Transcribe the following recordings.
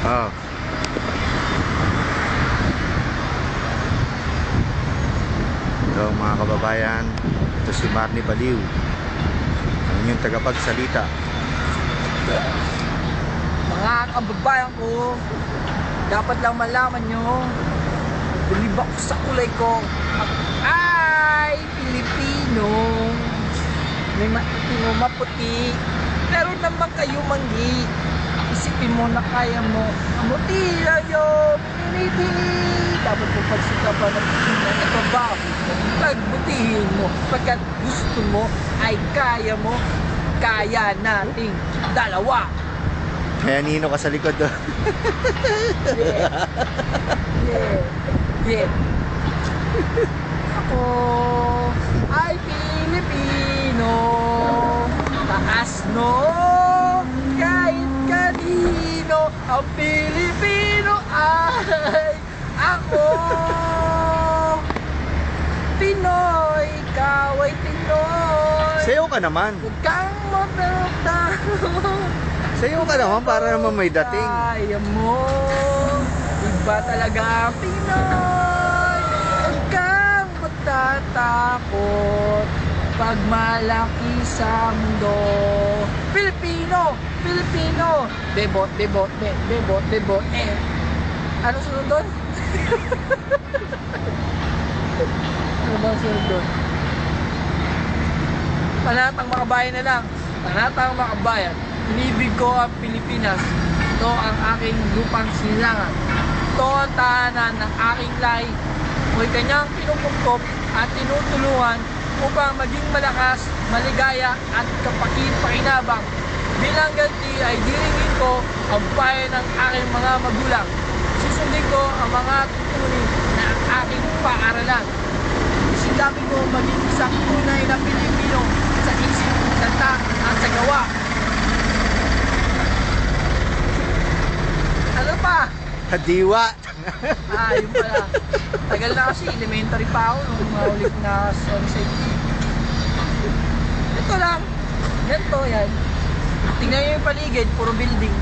Oh. So mga kababayan, ito si Marnie Baliw, ang inyong tagapagsalita. Mga kababayan ko, dapat lang malaman nyo, bilib ako sa kulay ko. Ako ay Pilipino. May Pilipino maputi, pero naman kayo manggi. Isipin mo na kaya mo. Amuti lang yung pinipili. Dapat mo pagsikapan ng trabaho mo. Pagbutihin mo. Pagkat gusto mo ay kaya mo. Kaya nating dalawa. Kaya nino ka sa likod doon. Yeah. Ako ay Pilipino. Taas no. Kahit kanino. Ang Pilipino ay ako. Pinoy. Ikaw ay Pinoy. Sayo ka naman. Huwag kang matatalo. Sayo ka naman para naman may dating. Kaya mo. Iba talaga ang Pinoy. Huwag kang matatakot pag malaki sa mundo. Pilipino! Pilipino! Bebot, bebot, bebot, bebot, Ano sunod doon? Ano ba sunod doon? Panatang makabayan na lang. Panatang makabayan. Inibig ko ang Pilipinas. Ito ang aking lupang silangan. Ito ang tahanan ng aking lahi. Ako'y kanyang pinupukop at tinutulungan upang maging malakas, maligaya at kapaki-pakinabang. Bilang ganti ay diringin ko ang bayan ng aking mga magulang. Susundin ko ang mga tutunin na aking paaralan. Isilapin ko maging isang tunay na Pilipino sa isip, salita at sa gawa. Ano pa? Kadiwa. Yun pala. Tagal na kasi, elementary pa ako nung ulit na sunset. Ito lang. Ganito, yan. Tingnan nyo yung paligid, puro building.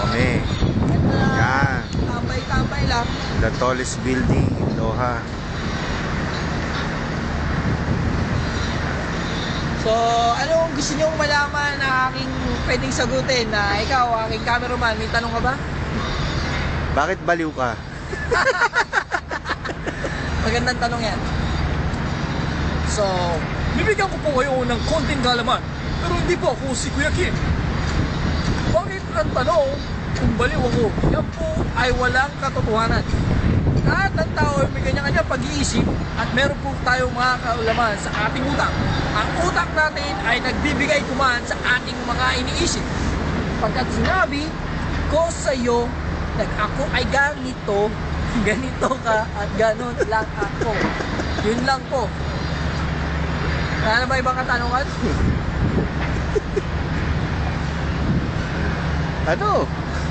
Kami. Ito lang. Yan. Tambay-tambay lang. The tallest building in Doha. So, anong gusto nyo malaman na aking pwedeng sagutin na ikaw, aking cameraman, may tanong ka ba? Bakit baliw ka? Magandang tanong yan. So, bibigyan ko po kayo ng konting kalaman, pero hindi po ako si Kuya Kim. Bakit ang tanong kung baliw ako? Yan po ay walang katotohanan. Lahat ng tao ay may kanya-kanya pag-iisip at meron po tayong mga kaalaman sa ating utak. Ang utak natin ay nagbibigay kuman sa ating mga iniisip. Pagkat sinabi ko sa iyo, ako ay ganito, ganito ka at ganon lang ako. Yun lang po. Wala na ba ibang katanungan? Ano?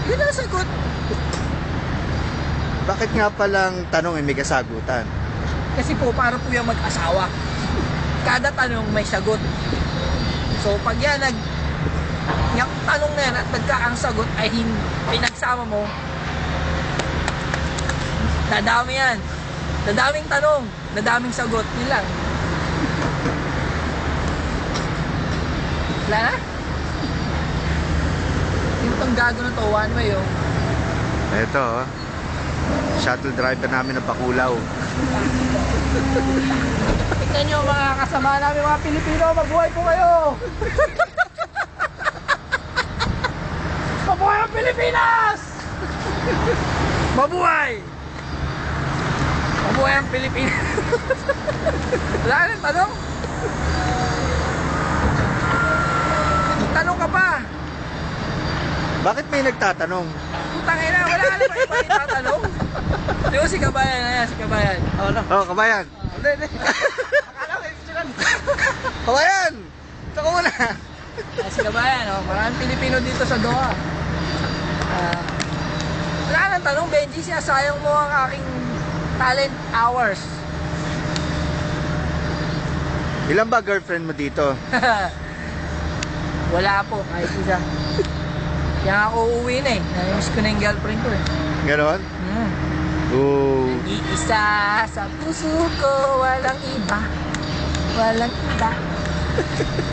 Yun ang sagot. Bakit nga palang tanong ay may kasagutan? Kasi po, para po yung mag-asawa. Kada tanong may sagot. So, pag yan, yung tanong na yan at ang sagot ay pinagsama mo, dadami yan. Dadaming tanong, dadaming sagot. Yun lang. Wala na? Yung itong gago na to, one way, oh. Ito, shuttle driver namin na Bakulaw. Tignan nyo mga kasama namin mga Pilipino, mabuhay po kayo! Mabuhay ang Pilipinas! Mabuhay! Mabuhay ang Pilipinas! Wala ka ng tanong? Tanong ka pa! Bakit may nagtatanong? Putang ina, wala ka naman iba itatanong? Di ba si Kabayan na yan, si Kabayan? Oo, no? Oh, kabayan! Hindi. Akala ko yung silan. Kabayan! Ito ko muna! Si Kabayan, oh. Maraming Pilipino dito sa Doha. Wala nang tanong, Benji, sinasayang mo ang aking talent hours. Ilan ba girlfriend mo dito? Wala po, kahit isa. Kaya ako uuwi na eh. Namiss ko na yung girlfriend ko eh. Ganon? Hmm. Oo. Iisa sa puso ko, walang iba. Walang iba.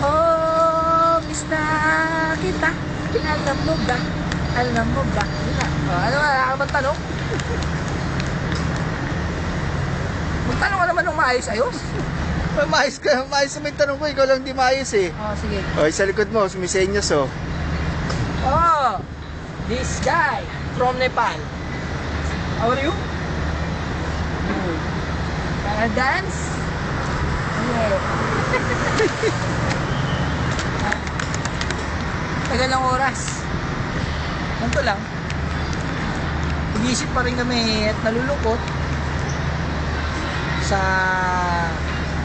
Oh, miss na kita. Alam mo ba? Alam mo ba? Oh, ano nga, magtanong? Magtanong ka naman ng maayos-ayos. Maayos ka. Maayos na may tanong ko. Ikaw lang di maayos eh. Oh, sige. O, sa likod mo, sumisenyos oh. Oh, this guy from Nepal. How are you? Can I dance? Yeah. Tagal ng oras. Ganito lang. Nag-iisip pa rin kami at nalulungkot sa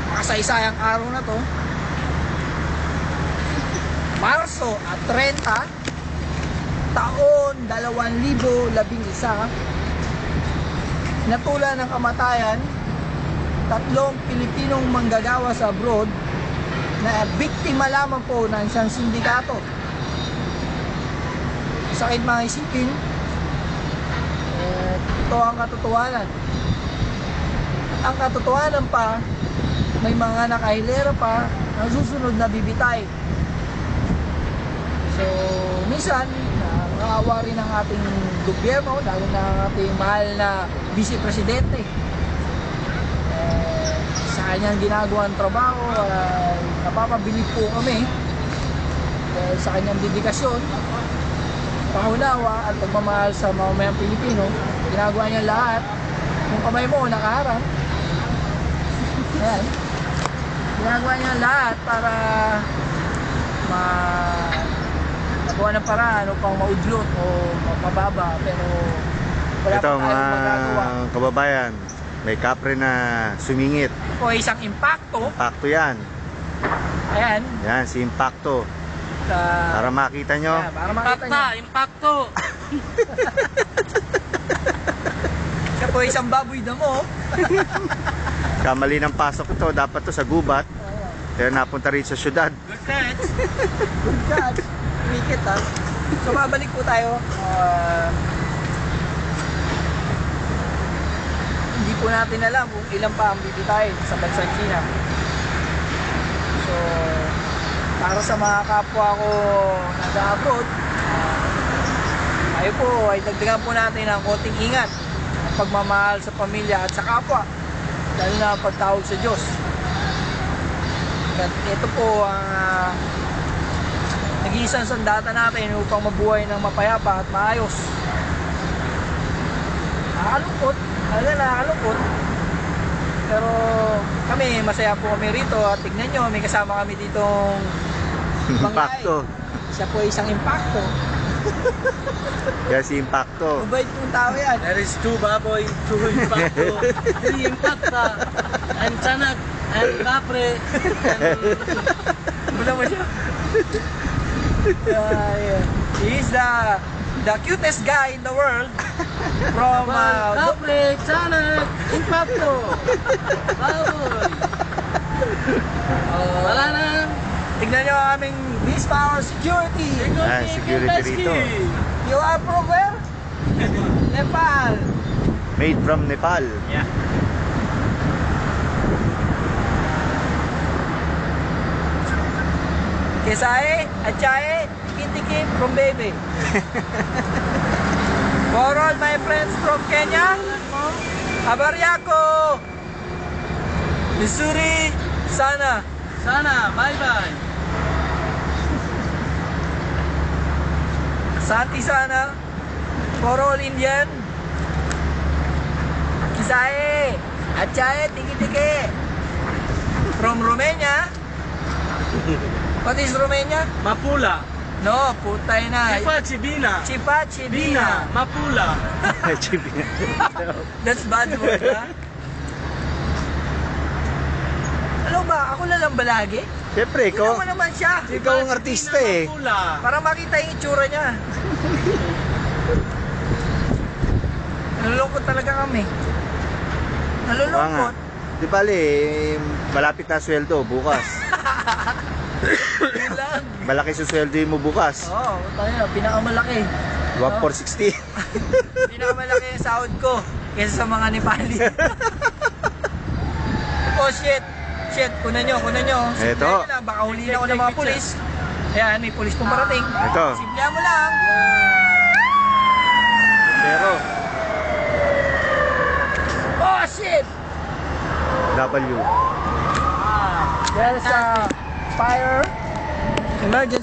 makasaysayang araw na to. Marso at 30, taon 2011, natula ng kamatayan 3 Pilipinong manggagawa sa abroad na biktima lamang po ng isang sindikato. Sakit mga isipin, ito ang katotohanan. Ang katotohanan pa, may mga nakahilera pa ang susunod na bibitay. So, minsan, nakakawa rin ang ating gobyerno, lalo na ang ating mahal na Vice Presidente. Sa kanyang ginagawang trabaho, napapabilib po kami dahil sa kanyang dedikasyon, pangunawa at pagmamahal sa mamamayang Pilipino. Ginagawa niya lahat. Yung kamay mo, nakaharang. Ayan. Ginagawa niya lahat para magawa ng paraan upang maudlot o mapababa, pero wala Ito pa tayong mga magagawa. kababayan, may kapre na sumingit. O isang impacto, Impacto yan. ayan, Yan, si Impacto. Para makita nyo. ayan, para makita niyo. Impacto! Siya po isang baboy damo. Kamali ng pasok ito. Dapat to sa gubat. Pero napunta rin sa syudad. Good catch! Good catch. Wicket ha. So mabalik po tayo. Hindi po natin alam kung ilan pa ang bibitayin sa bansang China. So, para sa mga kapwa ko nag-abroad, tayo po ay dagdagan po natin ang konting ingat at pagmamahal sa pamilya at sa kapwa, lalo na pagtawag sa Diyos. At ito po ang nag-iisang sandata natin upang mabuhay ng mapayapa at maayos. Nakakalungkot, nakakalungkot. Pero kami, masaya po kami rito at tignan nyo, may kasama kami ditong Impacto. Siya po ay isang impacto. Kaya si Impacto. Mabait pong tao yan. There is 2 baboy, 2 impacto, 3 impacta, and chanak, and kapre, and... Wala mo siya. Yeah. He's the cutest guy in the world from kapre, chanak, impacto, baboy. Wala na. Tignan nyo ang aming Miss Power Security. Ah, security rito. You are from where? Nepal. Made from Nepal. Yeah. Kesae, Achae, Tiki-Tiki from Baby. For all my friends from Kenya, Abaryako, Missouri, Sana. Sana, bye-bye. Santi Sana, for all Indian, Kisae, Achae, Tiki-Tiki. From Romania. What is Romania? Mapula. No, putay na. Chipa, Chibina. Chipa, Chibina. Mapula. Chibina. That's bad word, ha? Ano ba? Ako na lang ba lagi? Siyempre, Ikaw ikaw, mo naman siya. ikaw ang artista eh. Mapula. Para makita yung itsura niya. Nalulungkot talaga kami. Nga. Nalulungkot. Di bali, malapit na sweldo bukas. Yun lang. Malaki susweldo mo bukas. Oo, tayo, pinakamalaki. 1,460. Pinakamalaki yung sahod ko kaysa sa mga Nepali. Oh shit! Shit, kunan nyo. Eto. Simplihan nyo lang, baka huliin ako ng mga pulis. Ayan, may pulis pong parating. Ito. Simplihan mo lang. Pero, Oh shit! W. There's a fire. Emergency.